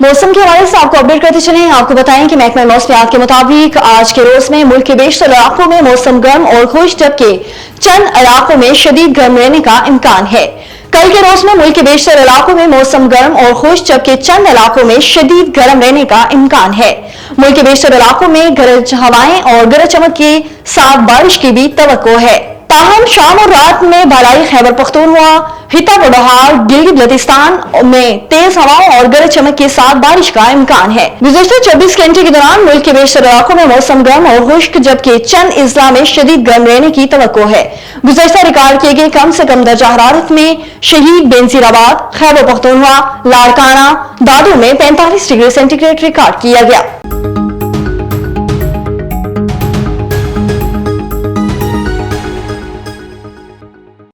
मौसम के हवाले से आपको अपडेट करते चलें। आपको बताएं कि महकमा मौसमियात के मुताबिक आज के रोज में मुल्क के बेशतर इलाकों में मौसम गर्म और खुश, जबकि चंद इलाकों में शदीद गर्म रहने का इम्कान है। कल के रोज में मुल्क के बेशतर इलाकों में मौसम गर्म और खुश, जबकि चंद इलाकों में शदीद गर्म रहने का इम्कान है। मुल्क के बेशतर इलाकों में गरज हवाएं और गरज चमक के साथ बारिश की भी तवक्को है। ताहम शाम और रात में भलाई खैबर पख्तूनख्वा, हिता बडोहार, गिलगित बल्तिस्तान में तेज हवाओं और गरज चमक के साथ बारिश का इम्कान है। गुज़श्ता 24 घंटे के दौरान मुल्क के बेशतर इलाकों में मौसम गर्म और खुश्क, जबकि चंद अजला में शदीद गर्म रहने की तवक्को है। गुज़श्ता रिकॉर्ड किए गए कम से कम दर्जा हरारत में शहीद बेनजीराबाद, खैबर पख्तूनख्वा, लाड़काना, दादू में 45 डिग्री सेंटीग्रेड रिकॉर्ड किया गया।